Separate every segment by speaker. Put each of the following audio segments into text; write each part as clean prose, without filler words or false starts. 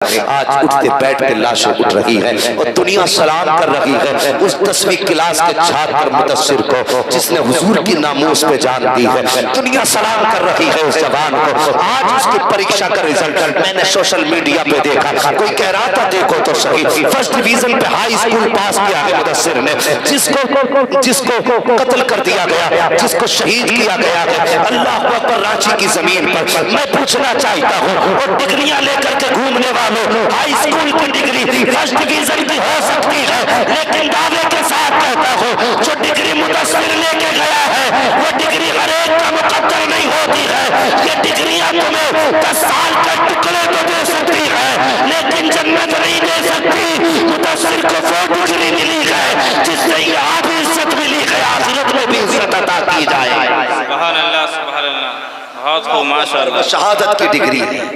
Speaker 1: آج اٹھتے بیٹھتے لاشیں اٹھ رہی ہے اور دنیا سلام کر رہی ہے اس 10ویں کلاس کے چھاتر مدثر کو جس نے حضور کی ناموس پہ جان دی ہے۔ دنیا سلام کر رہی ہے اس جوان کو۔ آج اس کی پریکشا کا رزلٹ میں نے سوشل میڈیا پہ دیکھا، کوئی کہہ رہا تھا دیکھو تو صحیح، فرسٹ ڈویژن پہ ہائی اسکول پاس کیا ہے مدثر نے، جس کو قتل کر دیا گیا، جس کو شہید کیا گیا ہے اللہ اکبر رانچی کی زمین پر۔ میں پوچھنا چاہتا ہوں اور ڈگریاں لے کر کے گھومنے والوں، ہائی اسکول کی ڈگری فرسٹ ڈویژن کی ہو سکتی ہے، لیکن دعوے کے ساتھ کہتا ہوں جو ڈگری مدثر لے کے گیا ہے وہ ڈگری ہر ایک کا مقدر نہیں ہوتی ہے۔ یہ ڈگریاں تمہیں 10 سال کے ٹکڑے تو دے سکتی ہے لیکن جنت نہیں دے سکتی۔ مدثر کو وہ ڈگری ملی ہے جس سے یہاں بھی عزت ملی ہے، آخرت میں بھی عزت عطا کی جائے۔
Speaker 2: سبحان اللہ سبحان اللہ، بہت خوب ماشاءاللہ۔
Speaker 1: شہادت کی ڈگری ہے،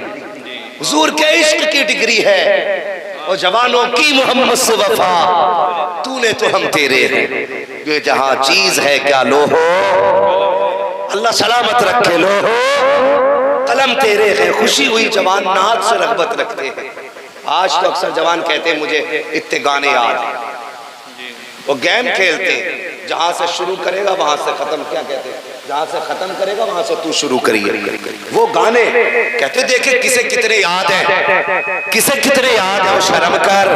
Speaker 1: حضور کے عشق کی ڈگری ہے، اور جوانوں کی محمد سے وفا، تو نے تو ہم تیرے ہیں، یہ جہاں چیز ہے کیا لو ہو، اللہ سلامت رکھے لو ہو، قلم تیرے ہیں۔ خوشی ہوئی جوان نعت سے رغبت رکھتے ہیں۔ آج تو اکثر جوان کہتے ہیں مجھے اتنے گانے یاد ہیں، وہ گیم کھیلتے ہیں، جہاں سے شروع کرے گا وہاں سے ختم، کیا کہتے ہیں، جہاں سے ختم کرے گا وہاں سے تو شروع کریے۔ وہ گانے کہتے دیکھیں کسے کتنے یاد ہیں، کسے کتنے یاد ہیں، وہ شرم کر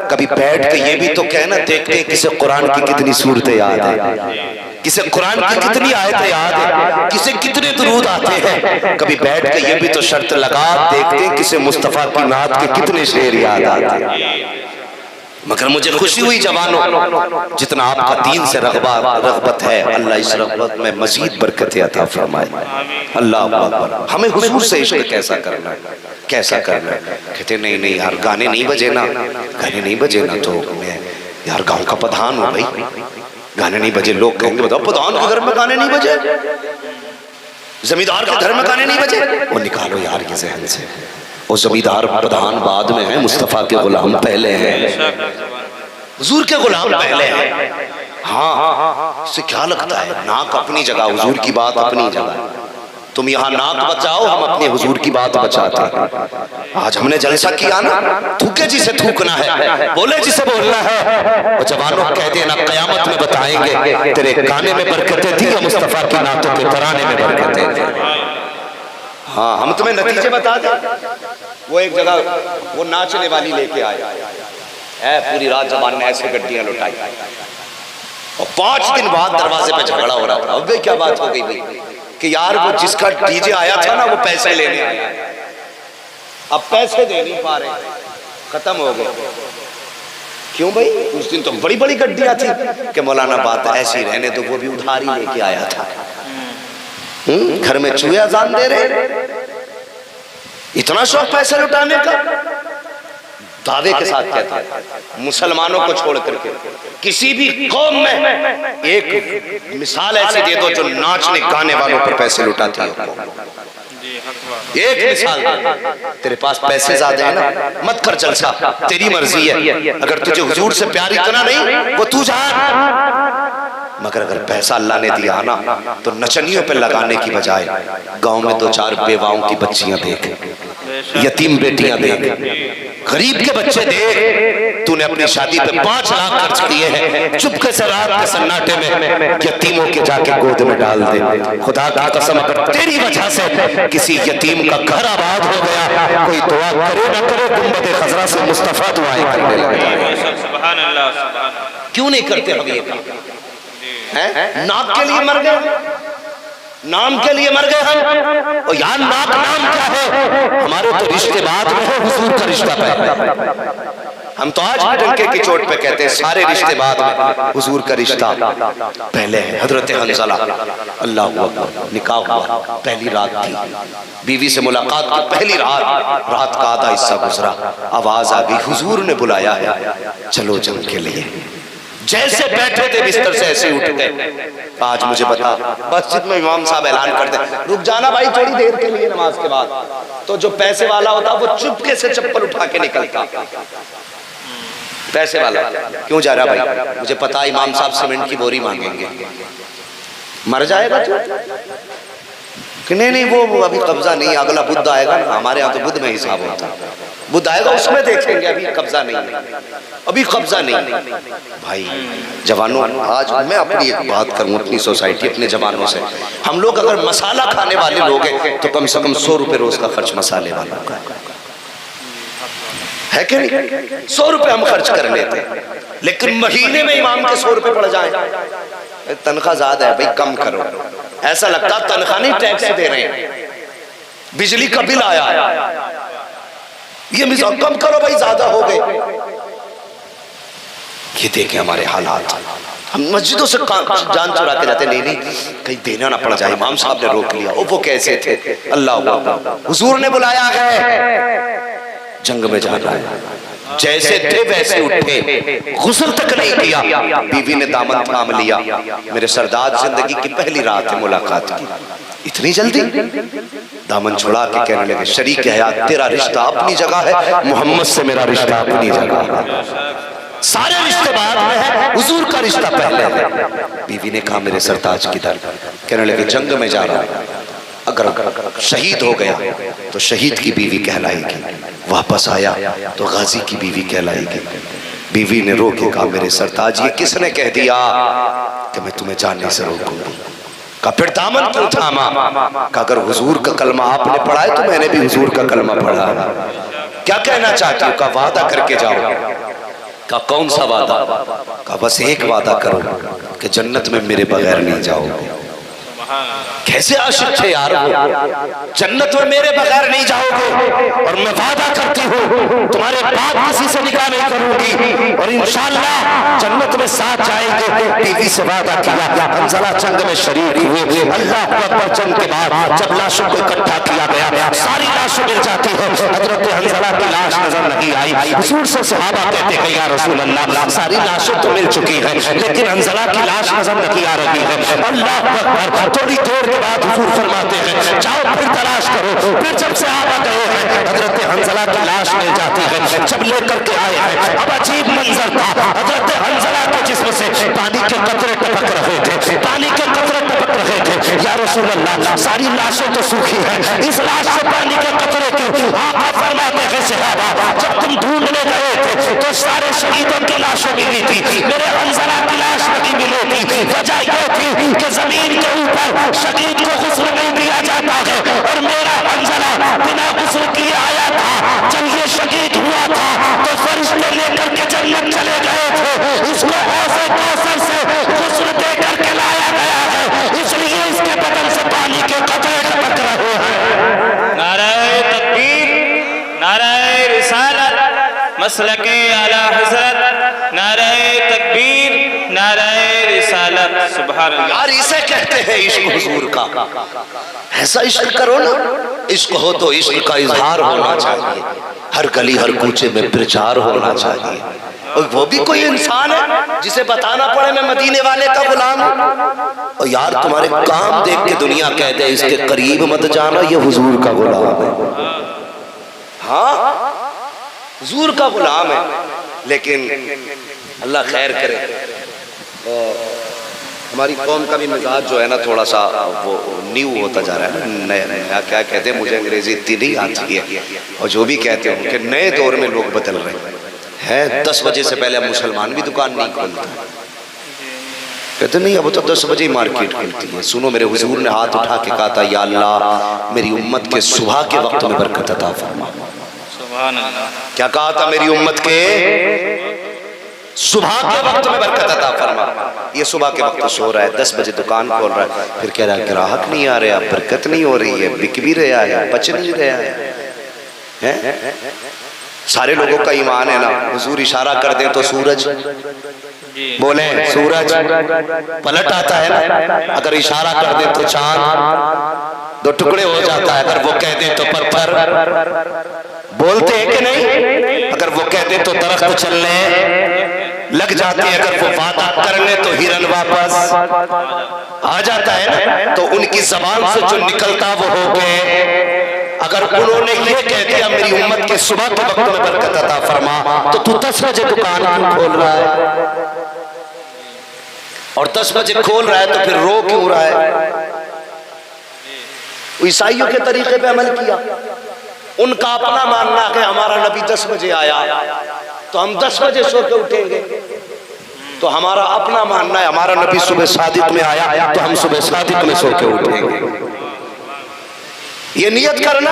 Speaker 1: کبھی بیٹھ کے یہ بھی تو کہنا، دیکھتے ہیں کسے قرآن کی کتنی صورتیں یاد ہیں، کسے قرآن کی کتنی آیتیں یاد ہیں، کسے کتنے درود آتے ہیں، کبھی بیٹھ کے یہ بھی تو شرط لگا، دیکھتے ہیں کسے مصطفیٰ کی نعت کے کتنے شعر یاد آتے ہیں۔ مگر مجھے خوشی ہوئی جوانوں، جتنا آپ کا دین سے رغبت ہے، اللہ اس رغبت میں مزید برکتیں عطا فرمائے۔ اللہ اکبر۔ ہمیں حضور سے عشق کیسا کرنا ہے، کیسا کرنا ہے؟ کہتے نہیں یار گانے نہیں بجے نا، گانے نہیں بجے نا تو میں یار گاؤں کا پردھان ہوں بھائی، گانے نہیں بجے، لوگ کہیں گے بتاؤ پردھان کے گھر میں گانے نہیں بجے، زمیندار کے گھر میں گانے نہیں بجے، وہ نکالو یار یہ ذہن سے، وہ زمیندار پردھان بعد میں ہیں، مصطفیٰ کے غلام پہلے ہیں، حضور کے غلام پہلے ہیں۔ ہاں اس سے کیا لگتا ہے، ناک اپنی جگہ، حضور کی بات اپنی جگہ، تم یہاں ناک بچاؤ، ہم اپنے حضور کی بات بچاتے ہیں۔ آج ہم نے جلسہ کیا نا، تھوکے جسے تھوکنا ہے، بولے جسے بولنا ہے، وہ جوانوں کہہ دینا قیامت میں بتائیں گے تیرے گانے میں برکتیں تھی یا مصطفیٰ کی نعتوں کے ترانے میں برکتیں تھی۔ ہاں ہم تمہیں نتیجے بتا دیں، وہ ایک جگہ وہ ناچنے والی لے کے آئے، پوری رات زبان نے ایسے گڈیاں لٹائی، اور 5 دن بعد دروازے پہ جھگڑا ہو رہا تھا۔ اب کیا بات ہو گئی بھئی کہ یار وہ جس کا ڈی جے آیا تھا نا وہ پیسے لینے آیا، اب پیسے دے نہیں پا رہے، ختم ہو گئے۔ کیوں بھئی؟ اس دن تو بڑی بڑی گڈیاں تھی کہ مولانا بات ایسی رہنے تو وہ بھی ادھاری لے کے آیا تھا، گھر میں چوہے اذان دے رہے، اتنا شوق پیسے لٹانے کا۔ دعوے کے ساتھ کہتا ہے مسلمانوں کو چھوڑ کر کے کسی بھی قوم میں ایک مثال ایسی دے دو جو ناچنے گانے والوں پر پیسے لٹاتی ہے، ایک مثال دے، تیرے پاس پیسے زیادہ ہیں نا مت کر جلسہ، تیری مرضی ہے، اگر تجھے حضور سے پیار اتنا نہیں وہ تو جا، مگر اگر پیسہ اللہ نے دیا نا تو نچنیوں پہ لگانے کی بجائے گاؤں میں 2-4 بیواؤں کی بچیاں دیکھ، یتیم بیٹیاں دیکھ، غریب کے بچے دیکھ، تو نے اپنی شادی پہ 5 لاکھ خرچ کیے ہیں، چپکے سے رات کے سناٹے میں یتیموں کے جا کے گود میں ڈال دے۔ خدا کی قسم اگر تیری وجہ سے کسی یتیم کا گھر آباد ہو گیا، کوئی دعا کرے نہ کرے گنبد خضرا سے مصطفیٰ دعائیں کرنے لگے۔
Speaker 2: سبحان اللہ سبحان اللہ۔
Speaker 1: کیوں نہیں کرتے ہم یہ کام؟ ناک کے لیے مر گئے، نام کے لیے مر گئے ہم، اور یار ناک نام کیا ہے، ہمارے تو رشتے بعد میں ہے، حضور کا رشتہ پہلے۔ ہم تو آج بھی ڈنکے کی چوٹ پہ کہتے ہیں سارے رشتے بعد میں، حضور کا رشتہ پہلے ہے۔ حضرت حنظلہ اللہ اکبر، نکاح ہوا، پہلی رات تھی، بیوی سے ملاقات کی پہلی رات، رات کا آدھا حصہ گزرا، آواز آ گئی حضور نے بلایا ہے چلو جنگ کے لیے۔ جیسے بیٹھے تھے بستر سے ایسے اٹھ گئے۔ آج مجھے بتا مسجد میں امام صاحب اعلان کر دیں رک جانا بھائی تھوڑی دیر کے لیے نماز کے بعد، تو جو پیسے والا ہوتا وہ چپکے سے چپل اٹھا کے نکلتا، پیسے والا کیوں جا رہا بھائی، مجھے پتا امام صاحب سیمنٹ کی بوری مانگیں گے، مر جائے گا تو کہ نہیں وہ ابھی قبضہ نہیں، اگلا بدھ آئے گا، ہمارے ہاں تو بدھ میں حساب ہوتا ہے، بدھ آئے گا اس میں دیکھیں گے، ابھی قبضہ نہیں ہے، ابھی قبضہ نہیں۔ بھائی جوانوں، آج میں اپنی ایک بات کروں، اپنی سوسائٹی، اپنے جوانوں سے، ہم لوگ اگر مسالہ کھانے والے لوگ ہیں تو کم سے کم 100 روپے روز کا خرچ مسالے والوں کا ہے کہ نہیں؟ 100 روپے ہم خرچ کر لیتے ہیں، لیکن مہینے میں امام کے 100 روپے پڑ جائیں، تنخواہ زیادہ ہے بھئی کم کرو، ایسا لگتا تنخواہ نہیں ٹیکس دے رہے ہیں، بجلی کا بل آیا یہ مثال کم کرو بھئی زیادہ ہو گئے۔ یہ دیکھیں ہمارے حالات، ہم مسجدوں سے جان چرا کے جاتے، نہیں کہیں دینا نہ پڑ جائے، امام صاحب نے روک لیا، وہ کیسے تھے، اللہ اکبر، حضور نے بلایا ہے جنگ میں جانا ہے، جیسے تھے ویسے اٹھے، غسل تک نہیں کیا، بیوی نے دامن تھام لیا، میرے سردار زندگی کی پہلی رات ہے ملاقات کی، اتنی جلدی دامن چھڑا کے کہنے لگے شریک حیات تیرا رشتہ اپنی جگہ ہے، محمد سے میرا رشتہ اپنی جگہ ہے، سارے رشتہ بعد میں ہے، حضور کا رشتہ پہلے ہے۔ بیوی نے کہا میرے سرتاج کی در، کہنے لگے جنگ میں جا رہا ہے، اگر شہید ہو گیا تو شہید کی بیوی کہلائے گی، واپس آیا تو غازی کی بیوی کہلائے گی۔ بیوی نے رو کے کہا میرے سرتاج یہ کس نے کہہ دیا کہ میں تمہیں جاننے سے روکوں گی؟ کہا پھر دامن کیوں تھاما؟ کہا اگر حضور کا کلمہ آپ نے پڑھا ہے تو میں نے بھی حضور کا کلمہ پڑھا ہے، کیا کہنا چاہتی ہوں؟ کہا وعدہ کر کے جاؤ۔ کہا کون سا وعدہ؟ کہا بس ایک وعدہ کرو کہ جنت میں میرے بغیر نہیں جاؤ گے۔ کیسے عاشق تھے یار وہ، جنت میں میرے بغیر نہیں جاؤ گے، اور میں وعدہ کرتی ہوں تمہارے بعد کسی سے نکاح نہیں کروں گی، اور انشاءاللہ جنت میں ساتھ جائیں گے۔ بیوی سے وعدہ کیا، حنظلہ جنگ میں شریک ہوئے، اللہ اکبر، جنگ کے بعد جب لاشوں کو اکٹھا کیا گیا، ساری لاشیں مل جاتی ہیں، حضرت حنظلہ کی لاش نظر نہیں آئی، حضور سے صحابہ کہتے ہیں یا رسول اللہ ساری لاشیں تو مل چکی ہیں لیکن حنظلہ کی لاش نظر نہیں آ رہی ہے۔ اللہ اکبر، تھوڑی دیر کے بعد حضور فرماتے ہیں جاؤ پھر تلاش کرو، پھر جب صحابہ گئے ہیں حضرت حنظلہ کی لاش مل جاتی ہے، جب لے کر کے آئے ہیں اب عجیب منظر تھا، حضرت حنظلہ کے جسم سے پانی کے قطرے ٹپک رہے تھے، پانی کے قطرے ٹپک رہے تھے۔ یا رسول اللہ ساری لاشیں تو سوکھی ہیں، اس لاش سے پانی کے قطرے کیوں؟ آپ فرماتے ہیں صحابہ جب تم ڈھونڈنے گئے تھے تو سارے شہیدوں کی لاشیں ملی تھی، میرے حنظلہ کی لاش نہیں ملی تھی، وجہ یہ تھی کہ زمین کے اوپر شہید کو غسل نہیں دیا جاتا ہے، اور میرا حنظلہ بنا غسل کیے آیا تھا، جب یہ شہید ہوا تھا تو فرشتے لے کر کے جنت چلے گئے تھے، اس کو حوض کوثر سے غسل دے کر کے لایا گیا ہے، اس لیے اس کے بدن سے پانی کے قطرے ٹپک رہے ہیں۔
Speaker 2: نعرہ تکبیر، نعرہ رسالت، مسلک اعلی حضرت، نعرہ تکبیر، نعرہ رسالت، سبحان اللہ۔
Speaker 1: یار اسے کہتے ہیں عشق حضور کا، ایسا عشق کرو نا، عشق ہو تو عشق کا اظہار ہونا چاہیے، ہر گلی ہر کوچے میں پرچار ہونا چاہیے، اور وہ بھی کوئی انسان ہے جسے بتانا پڑے میں مدینے والے کا غلام ہوں، اور یار تمہارے کام دیکھ کے دنیا کہتے ہیں اس کے قریب مت جانا یہ حضور کا غلام ہے، ہاں حضور کا غلام ہے، لیکن اللہ خیر کرے، ہماری قوم کا بھی مزاج جو ہے نا تھوڑا سا وہ نیو ہوتا جا رہا ہے نا، نیا کیا کہتے ہیں، مجھے انگریزی اتنی نہیں آتی ہے، اور جو بھی کہتے ہیں کہ نئے دور میں لوگ بدل رہے ہیں، 10 بجے سے پہلے اب مسلمان بھی دکان نہیں کھولتا، کہتے نہیں اب تو 10 بجے ہی مارکیٹ کھلتی ہے۔ سنو میرے حضور نے ہاتھ اٹھا کے کہا تھا یا اللہ میری امت کے صبح کے وقت میں برکت عطا فرما،
Speaker 2: سبحان اللہ۔
Speaker 1: کیا کہا تھا؟ میری امت کے صبح کے وقت میں برکت عطا فرما، یہ صبح کے وقت سو رہا ہے، 10 بجے دکان کھول رہا ہے، پھر کہہ رہا ہے گراہک نہیں آ رہا، برکت نہیں ہو رہی ہے، بک بھی رہا ہے، بچ نہیں رہا ہے، سارے لوگوں کا ایمان ہے نا، حضور اشارہ کر دیں تو سورج، بولیں سورج پلٹ آتا ہے نا، اگر اشارہ کر دیں تو چاند 2 ٹکڑے ہو جاتا ہے، اگر وہ کہہ دیں تو پتھر بولتے ہیں کہ نہیں، اگر وہ کہہ دیں تو درخت چلنے لگ جاتے ہیں، اگر وہ وعدہ کر لیں تو ہرن واپس آ جاتا ہے نا، تو ان کی زبان سے جو نکلتا وہ ہو گئے، اگر انہوں نے یہ کہہ دیا میری امت کے صبح کے وقت میں برکت عطا فرما، تو تو 10 بجے دکان کیوں کھول رہا ہے، اور 10 بجے کھول رہا ہے تو پھر رو کیوں رہا ہے؟ عیسائیوں کے طریقے پہ عمل کیا. ان کا اپنا ماننا کہ ہمارا نبی 10 بجے آیا تو ہم 10 بجے سو کے اٹھیں گے. تو ہمارا اپنا ماننا ہے ہمارا نبی صبح صادق میں آیا تو ہم صبح صادق میں سو کے اٹھیں گے. یہ نیت کرنا.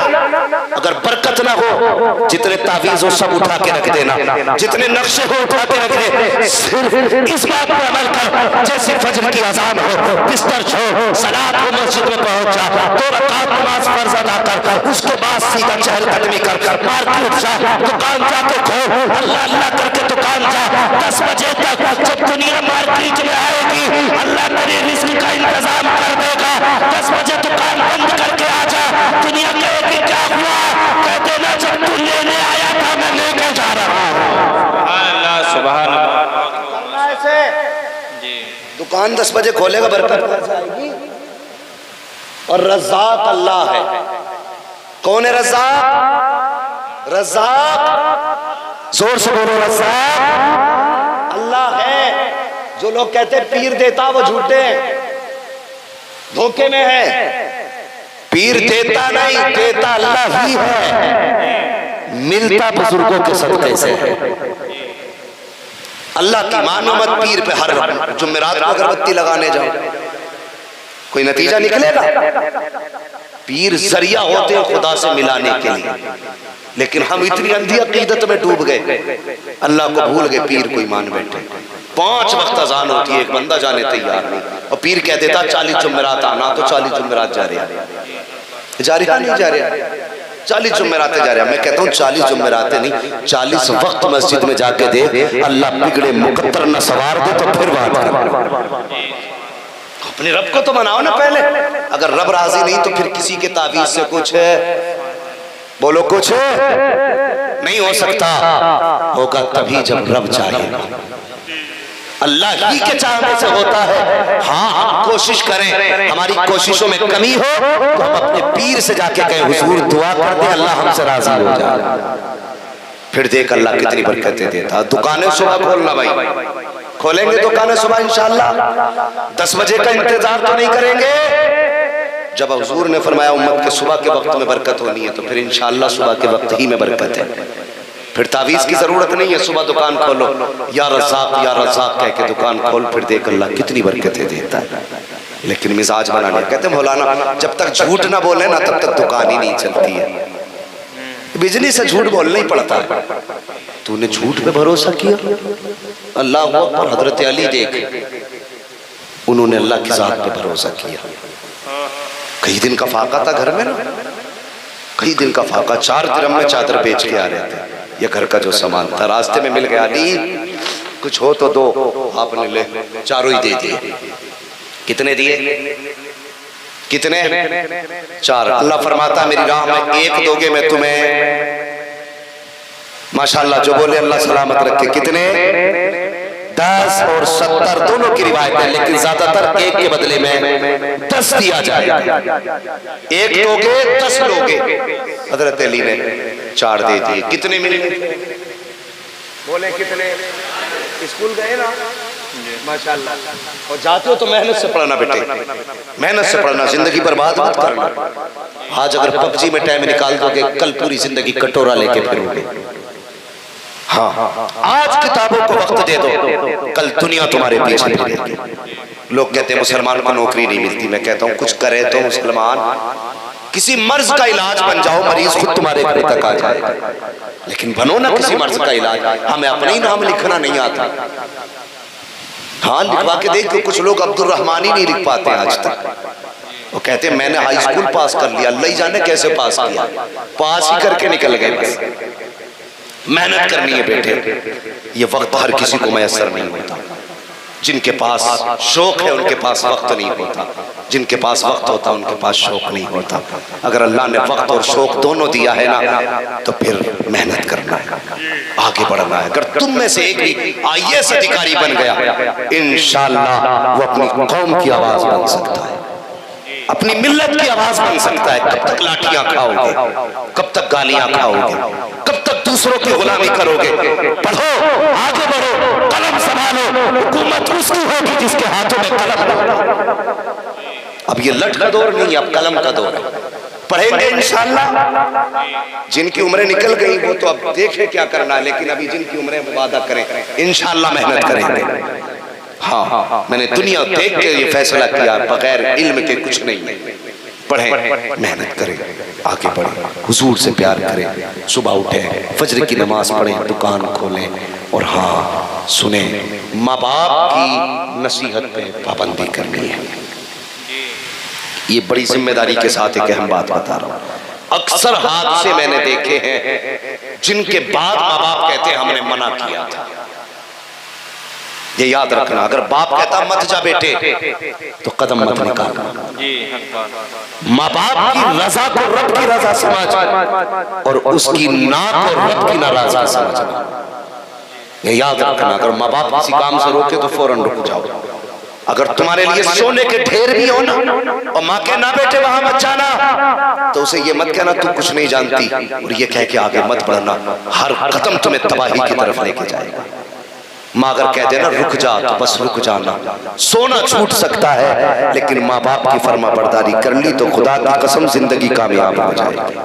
Speaker 1: اگر برکت نہ ہو جتنے تعویذ ہو سب اٹھا کے رکھ دینا, جتنے نقشے ہو اٹھا کے رکھ دے. صرف اس بات پر عمل کر جیسے فجر کی اذان ہو بستر چھوڑ صلاۃ کو مسجد میں پہنچا 2 رکعت نماز فرض ادا کر اس کے بعد سیدھا چہل قدمی کر مارکیٹ جا دکان جا کے کھول اللہ اللہ کر کے دکان جا 10 بجے تک جب دنیا مارکیٹ میں آئے گی اللہ تیرے رزق کا انتظام کر دے گا. 10 بجے دکان بند کر کے آ جا. دنیا کہے کہ کیا ہوا کہتے نا جب تو لینے آیا تھا میں لے کے جا رہا ہوں.
Speaker 2: سبحان اللہ.
Speaker 1: دکان 10 بجے کھولے گا برکت جائے گی. اور رزاق اللہ ہے. کون ہے رزاق؟ رزاق زور سے بولو رزاق اللہ ہے. جو لوگ کہتے ہیں پیر دیتا وہ جھوٹے ہیں, دھوکے میں ہے. پیر دیتا نہیں, دیتا اللہ ہی ہے, ملتا بزرگوں کے صدقے سے ہے. اللہ کی مانو مت پیر پہ ہر جمعرات کو اگربتی لگانے جاؤ کوئی نتیجہ نکلے گا؟ پیر ذریعہ ہوتے ہیں خدا سے ملانے کے لیے, لیکن ہم اتنی اندھی عقیدت میں ڈوب گئے اللہ کو بھول گئے, پیر کو ایمان بیٹھے. 5 وقت اذان ہوتی ہے, ایک بندہ جانے تیار نہیں, اور پیر کہہ دیتا 40 جمعرات آنا, تو 40 جمعرات جا رہے ہیں, جا رہے نہیں جا رہے 40 جمعراتیں جا رہے ہیں. میں کہتا ہوں 40 جمعراتیں نہیں 40 وقت مسجد میں جا کے دے. اللہ بگڑے مقدر نہ سوار دے تو پھر بات کر. اپنے رب کو تو مناؤ نا پہلے. اگر رب راضی نہیں تو پھر کسی کے تعویذ سے کچھ بولو کچھ نہیں ہو سکتا. ہوگا تبھی جب رب چاہے. اللہ ہی کے چاہنے سے ہوتا ہے. ہاں ہم کوشش کریں, ہماری کوششوں میں کمی ہو تو ہم اپنے پیر سے جا کے کہیں حضور دعا کر دیں اللہ ہم سے راضی ہو جائے. پھر دیکھ اللہ کتنی برکتیں دیتا. دکانیں صبح کھولنا بھائی, کھولیں گے دکانیں صبح انشاءاللہ. 10 بجے کا انتظار تو نہیں کریں گے. جب حضور نے فرمایا امت کے صبح کے وقت میں برکت ہونی ہے تو پھر انشاءاللہ صبح کے وقت ہی میں برکت ہے. پھر تعویذ کی ضرورت نہیں ہے, صبح دکان کھولو یا رزاق کہہ کے دکان کھول, پھر دیکھ اللہ کتنی برکتیں دیتا ہے. لیکن مزاج بنا لیا. کہتے ہیں مولانا جب تک جھوٹ نہ بولے نا تب تک دکان ہی نہیں چلتی ہے. بجلی سے جھوٹ بولنا ہی پڑتا ہے. تو نے جھوٹ پہ بھروسہ کیا. اللہ اکبر. حضرت علی دیکھ, انہوں نے اللہ کی ذات پہ بھروسہ کیا. کئی دن کا فاقہ تھا گھر میں نا, کئی دن کا فاقہ, 4 درہم میں چادر بیچ کے آ رہے تھے. یہ گھر کا جو سامان تھا راستے میں مل گیا. علی کچھ ہو تو دو. آپ نے لے 4 ہی دے دیے. کتنے دیے؟ کتنے؟ 4. اللہ فرماتا میری راہ میں 1 دو گے میں تمہیں ماشاءاللہ جو بولے اللہ سلامت رکھے. کتنے؟ 10 اور 70 دونوں کی روایت ہے, لیکن زیادہ تر 1 کے بدلے میں 10 دیا جائے. 1 دو گے 10 لوگے. حضرت علی نے 4 دے دیے. کتنے ملے؟ بولے کتنے؟ اسکول گئے نا ماشاءاللہ, اور جاتے ہو تو محنت سے پڑھنا بیٹے, محنت سے پڑھنا, زندگی برباد مت کرنا. آج اگر پب جی میں ٹائم نکال دو گے کل پوری زندگی کٹورا لے کے پھرو گے. ہاں آج کتابوں کو وقت دے دو, کل دنیا تمہارے پیچھے پھرے گی. لوگ کہتے ہیں مسلمان کو نوکری نہیں ملتی. میں کہتا ہوں کچھ کرے تو مسلمان کسی مرض کا علاج بن جاؤ, مریض خود تمہارے گھر تک آ جائے. لیکن بنو نا کسی مرض کا علاج. ہمیں اپنے ہی نام لکھنا نہیں آتا. ہاں لکھوا کے دیکھ, کچھ لوگ عبد الرحمن ہی نہیں لکھ پاتے آج تک. وہ کہتے ہیں میں نے ہائی اسکول پاس کر لیا, اللہ ہی جانے کیسے پاس کیا, پاس ہی کر کے نکل گئے. بس محنت کرنی ہے بیٹے. یہ وقت ہر کسی کو میسر نہیں ہوتا. جن کے پاس شوق ہے ان کے پاس وقت نہیں ہوتا, جن کے پاس وقت ہوتا ان کے پاس شوق نہیں ہوتا. اگر اللہ نے وقت اور شوق دونوں دیا ہے نا تو پھر محنت کرنا ہے, آگے بڑھنا ہے. اگر تم میں سے ایک بھی IAS ادھیکاری بن گیا انشاءاللہ وہ اپنی قوم کی آواز بن سکتا ہے, اپنی ملت کی آواز بن سکتا ہے. کب تک لاٹھیاں کھاؤ گے, کب تک گالیاں کھاؤ گے, کب تک دوسروں کی غلامی کرو گے؟ پڑھو, آگے بڑھو, قلم سنبھالو. حکومت اس کی ہوگی جس کے ہاتھوں میں قلم ہوگا. اب یہ لٹ کا دور نہیں, اب قلم کا دور ہے. پڑھیں گے انشاءاللہ. جن کی عمریں نکل گئی وہ تو اب دیکھیں کیا کرنا ہے، لیکن ابھی جن کی عمریں وعدہ کریں انشاءاللہ محنت کریں گے. ہاں میں نے دنیا دیکھ کے یہ فیصلہ کیا بغیر علم کے کچھ نہیں. پڑھیں، محنت کریں، آگے بڑھیں، حضور سے پیار کریں، صبح اٹھیں، فجر کی نماز پڑھیں، دکان کھولیں، اور ہاں سنیں ماں باپ کی نصیحت پہ پابندی کرنی ہے. یہ بڑی ذمہ داری کے ساتھ ایک اہم بات بتا رہا ہوں. اکثر حادثے میں نے دیکھے ہیں جن کے بعد ماں باپ کہتے ہیں ہم نے منع کیا تھا. یہ یاد رکھنا، اگر باپ کہتا مت جا بیٹے تو قدم مت نکالنا. ماں باپ کی رضا کو رب کی رضا سمجھ اور اس کی نا کو رب کی ناراضگی سمجھنا. یہ یاد رکھنا، اگر ماں باپ کسی کام سے روکے تو فوراً رک جاؤ. اگر تمہارے لیے سونے کے ڈھیر بھی ہو نا اور ماں کے نہ بیٹے وہاں مت جانا تو اسے یہ مت کہنا تو کچھ نہیں جانتی، اور یہ کہہ کے آگے مت بڑھنا. ہر قدم تمہیں تباہی کی طرف لے کے جائے گا. ماں اگر کہہ دینا رک جا تو بس رک جانا. سونا چھوٹ سکتا ہے لیکن ماں باپ کی فرما برداری کر لی تو خدا کی قسم زندگی کامیاب ہو جائے گی.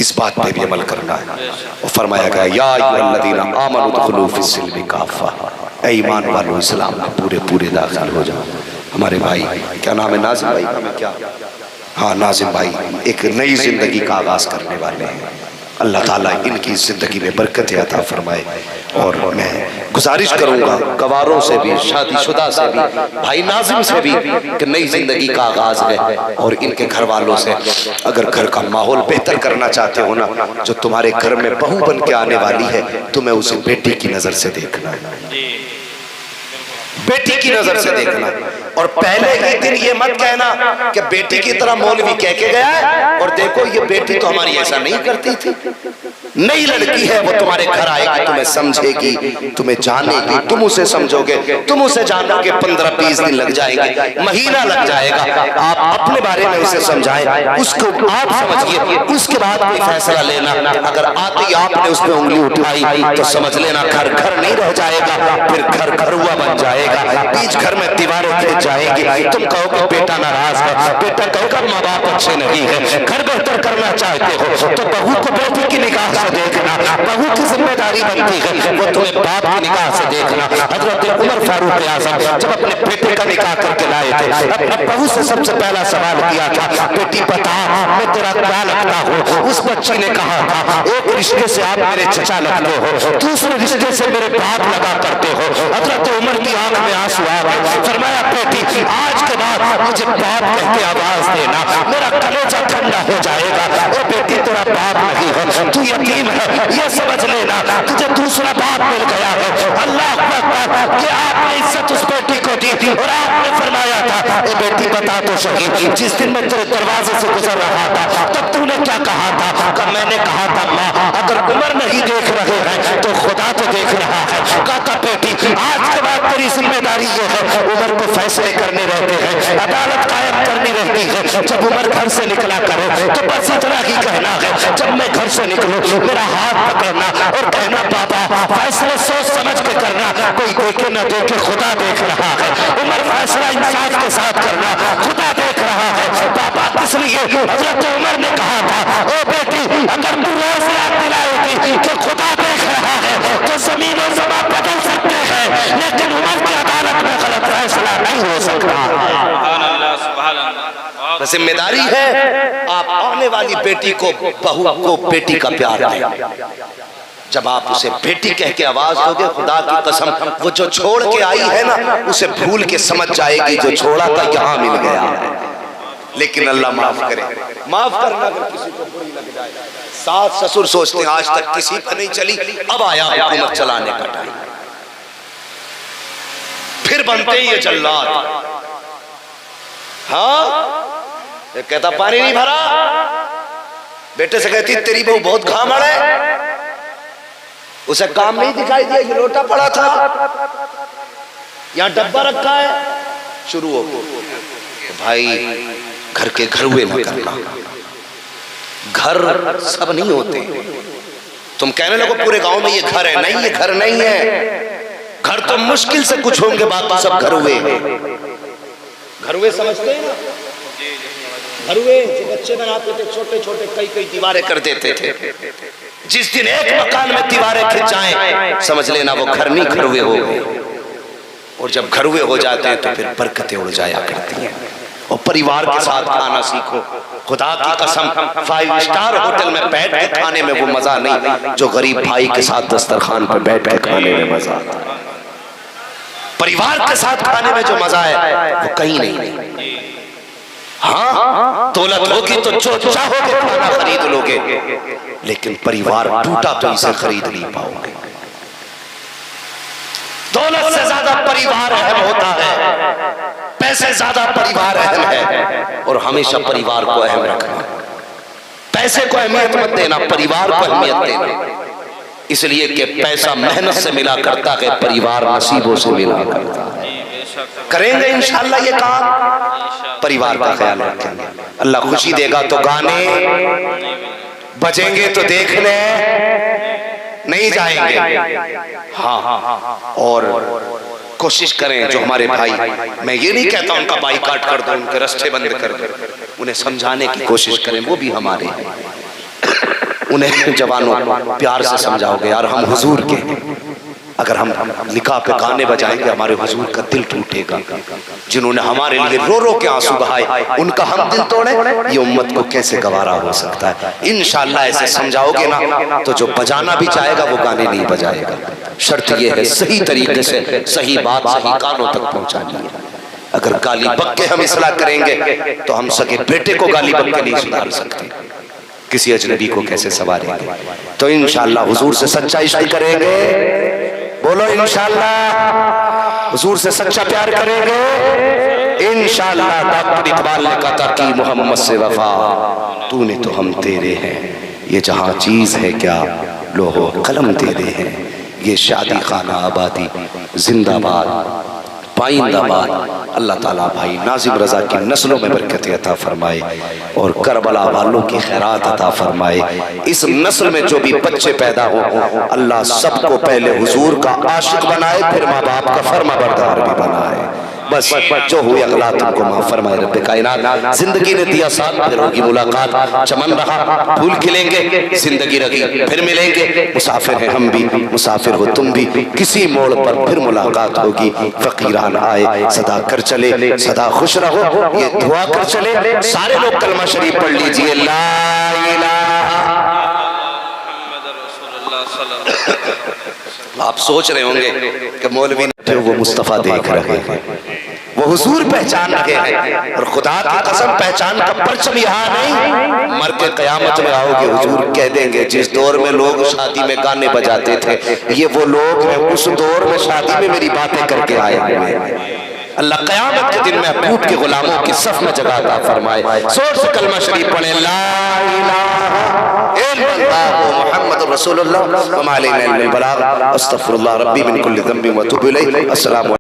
Speaker 1: اس بات پہ بھی عمل کرنا ہے. اور فرمایا گیا یا ایھا الذین آمنوا ادخلوا فی السلم کافہ، اے ایمان والو اسلام میں پورے پورے داخل ہو جاؤ. ہمارے بھائی کیا نام ہے، ناظم بھائی کا، میں کیا، ہاں ناظم بھائی ایک نئی زندگی کا آغاز کرنے والے ہیں. اللہ تعالیٰ ان کی زندگی میں برکت عطا فرمائے. اور میں گزارش کروں گا گواروں سے بھی، شادی شدہ سے بھی، بھائی ناظم سے بھی کہ نئی زندگی کا آغاز ہے. اور ان کے گھر والوں سے اگر گھر کا ماحول بہتر کرنا چاہتے ہو نا، جو تمہارے گھر میں بہو بن کے آنے والی ہے تمہیں اسے بیٹی کی نظر سے دیکھنا ہے، بیٹی کی نظر سے دیکھنا. اور پہلے ہی دن یہ مت کہنا کہ بیٹی کی طرح مولوی کہہ کے گیا ہے اور دیکھو یہ بیٹی تو ہماری ایسا نہیں کرتی تھی. نئی لڑکی ہے وہ تمہارے گھر آئے گی، تمہیں سمجھے گی، تمہیں جانے گی، تم اسے سمجھو گے، تم اسے جانو گے. 15-20 دن لگ جائیں گے، مہینہ لگ جائے گا. آپ اپنے بارے میں اسے سمجھائیں، اس کو آپ سمجھئے، اس کے بعد کوئی فیصلہ لینا. اگر آتے ہی آپ نے اس پہ انگلی اٹھائی تو سمجھ لینا گھر گھر نہیں رہ جائے گا، پھر گھر گھروا بن جائے گا. بیچ گھر میں دیواریں کھڑ جائیں گی. تم کہو کہ بیٹا ناراض ہے، بیٹا کہو کہ ماں باپ اچھے نہیں ہیں. گھر بہتر کرنا چاہتے ہو تو بہو کو بیٹی کی نگاہ سے دیکھنا. بہو کی ذمہ داری بنتی ہے وہ تمہیں باپ کی نگاہ سے دیکھنا. حضرت عمر فاروق اعظم جب اپنے بیٹے کا نکاح کر کے لائے تھے، اپنے بہو سے سب سے پہلا سوال کیا تھا، بیٹی بتا میں تیرا کیا لگتا ہوں؟ اس بچی نے کہا تھا ایک رشتے سے آپ میرے چچا لگتے ہو، دوسرے رشتے سے میرے باپ لگا کرتے ہو. حضرت عمر کی آنکھ میں آنسو آ گئے. فرمایا بیٹی آج کے بعد مجھے باپ کہہ کے آواز دینا، میرا کلیجہ ٹھنڈا ہو جائے گا. اے بیٹی تیرا باپ نہیں ہے، تو یتیم ہے، یہ سمجھ لینا تجھے دوسرا باپ مل گیا ہے. اللہ اکبر کہ آپ نے عزت اس بیٹی کو دی تھی اور آپ نے فرمایا تھا اے بیٹی بتا تو صحیح جس دن میں تیرے دروازے سے گزر رہا تھا تب تو نے کیا کہا تھا؟ کہ میں نے کہا تھا ماں اگر عمر نہیں دیکھ رہے ہیں تو خدا تو دیکھ رہا ہے. کہا تھا بیٹی آج کے بعد تیری ذمہ داری یہ ہے عمر کو فیصلے کرنے رہتے ہیں، عدالت قائم کرنی رہتی ہے. جب عمر گھر سے نکلا کرے تو بس اتنا ہی کہنا ہے جب میں گھر سے نکلوں میرا ہاتھ پکڑنا اور کہنا بابا فیصلے سوچ سمجھ کے کرنا، کوئی دیکھے نہ دیکھے خدا دیکھ رہا ہے. عمر فیصلہ انصاف کے ساتھ کرنا، خدا دیکھ رہا ہے. بابا کس لیے حضرت عمر نے کہا تھا اے بیٹی اگر تو روز یاد دلائے گی کہ خدا دیکھ رہا ہے تو زمین و زمان بدل سکتے ہیں لیکن عمر کی عدالت میں غلط فیصلہ نہیں ہو سکتا.
Speaker 2: سبحان اللہ.
Speaker 1: ذمہ داری ہے آپ آنے والی بیٹی کو، بہو کو بیٹی کا پیار دیں. جب آپ اسے بیٹی کہہ کے آواز دو گے خدا کی قسم وہ جو چھوڑ کے آئی ہے نا اسے بھول کے سمجھ جائے گی جو چھوڑا تھا یہاں مل گیا. لیکن اللہ معاف کرے، معاف کرنا اگر کسی کو بری لگ جائے. ساس سسر سوچتے ہیں آج تک کسی پر نہیں چلی، اب آیا حکومت چلانے کا ٹائم. پھر بنتے ہیں یہ جلاد. ہاں کہتا پانی نہیں بھرا، بیٹے سے کہتی تیری بہو بہت گھامڑ ہے، اسے کام نہیں دکھائی دیا، یہ لوٹا پڑا تھا، یہاں ڈبہ رکھا ہے. شروع ہو بھائی گھر کے گھر ہوئے نہ کرنا. گھر سب نہیں ہوتے. تم کہنے لگو پورے گاؤں میں یہ گھر ہے، نہیں یہ گھر نہیں ہے. گھر تو مشکل سے کچھ ہوں گے، باقی سب گھر ہوئے. گھر ہوئے سمجھتے ہیں نا، گھروے جو بچے بناتے تھے چھوٹے چھوٹے کئی دیواریں کر دیتے تھے، جس دن ایک مکان میں دیواریں کھنچ جائیں سمجھ لینا وہ گھر نہیں گھروے ہو گئے، اور جب گھروے ہو جاتے ہیں تو پھر برکتیں اڑ جایا کرتی ہیں۔ اور پریوار کے ساتھ کھانا سیکھو، خدا کی قسم 5 اسٹار ہوٹل میں بیٹھ کے کھانے میں وہ مزہ نہیں جو غریب بھائی کے ساتھ دسترخوان پر بیٹھ کے کھانے میں مزہ آتا ہے۔ پریوار کے ساتھ کھانے میں جو مزہ ہے وہ کہیں نہیں۔ ہاں دولت ہوگی تو جو چاہو گے کھانا خرید لو گے، لیکن پریوار ٹوٹا تو اسے خرید نہیں پاؤ گے۔ دولت سے زیادہ پریوار اہم ہوتا ہے، پیسے زیادہ پریوار اہم ہے، اور ہمیشہ پریوار کو اہم رکھنا۔ پیسے کو اہمیت مت دینا، پریوار کو اہمیت دینا، اس لیے کہ پیسہ محنت سے ملا کرتا ہے، پریوار نصیبوں سے ملا کرتا ہے۔ کریں گے انشاءاللہ یہ کام، پریوار کا خیال رکھیں گے، اللہ خوشی دے گا تو گانے بجیں گے تو دیکھنے نہیں جائیں گے۔ ہاں اور کوشش کریں جو ہمارے بھائی، میں یہ نہیں کہتا ان کا بائیکاٹ کر دو، ان کے رستے بند کر دو، انہیں سمجھانے کی کوشش کریں، وہ بھی ہمارے ہیں۔ انہیں جوانوں پیار سے سمجھاؤ گے، یار ہم حضور کے، اگر ہم نکاح پہ گانے بجائیں گے ہمارے حضور کا دل ٹوٹے گا، جنہوں نے ہمارے لیے رو رو کے آنسو بہائے، ان کا ہم دل توڑے، یہ امت کو کیسے گوارا ہو سکتا ہے؟ انشاءاللہ ایسے سمجھاؤ گے نا تو جو بجانا بھی چاہے گا وہ گانے نہیں بجائے گا۔ شرط یہ ہے صحیح طریقے سے صحیح بات صحیح کانوں تک پہنچانی ہے۔ اگر گالی بک کے ہم اصلاح کریں گے تو ہم سگے بیٹے کو گالی بک کے نہیں سدھار سکتے، کسی اجنبی کو کیسے سواریں گے؟ تو انشاءاللہ حضور سے سچا عشق کریں گے، بولو انشاءاللہ حضور سے سچا پیار کریں گے، انشاءاللہ ڈاکٹر اقبال نے کہا تھا کہ محمد سے وفا، تو نے تو ہم تیرے ہیں، یہ جہاں چیز ہے کیا لوح و قلم تیرے ہیں، یہ شادی خانہ آبادی زندہ باد پائندہ باد۔ اللہ تعالیٰ بھائی ناظم رضا کی نسلوں میں برکت عطا فرمائے اور کربلا والوں کی خیرات عطا فرمائے۔ اس نسل میں جو بھی بچے پیدا ہو اللہ سب کو پہلے حضور کا عاشق بنائے، پھر ماں باپ کا فرما بردار بھی بنائے۔ بس جو ہوئی اغلاط ان کو معاف فرمائے رب کائنات۔ زندگی نے دیا ساتھ، پھر ہوگی ملاقات، چمن رہا پھول کھلیں گے، زندگی رہی پھر ملیں گے، مسافر ہیں ہم بھی مسافر ہو تم بھی، کسی موڑ پر پھر ملاقات ہوگی۔ فقیران آئے صدا کر چلے، صدا خوش رہو یہ دعا کر چلے، سارے لوگ کلمہ شریف پڑھ لیجئے، لا الہ۔ آپ سوچ رہے ہوں گے کہ مولوی وہ مصطفیٰ دیکھ رہے ہیں، وہ حضور پہچان رہے ہیں، اور خدا کی قسم پہچان کا پرچم یہاں نہیں، مر کے قیامت میں آؤ گے حضور کہہ دیں گے جس دور میں لوگ شادی میں گانے بجاتے تھے یہ وہ لوگ ہیں اس دور میں شادی میں میری باتیں کر کے آئے ہوئے۔ اللہ قیامت کے دن محبوب کے غلاموں کی صف میں جگہ عطا فرمائے۔ زور سے کلمہ شریف پڑھیں، لا الہ الا اللہ محمد رسول اللہ وما علینا الا البلاغ، استغفر اللہ ربی من کل ذنب واتوب الیہ۔ السلام علیکم۔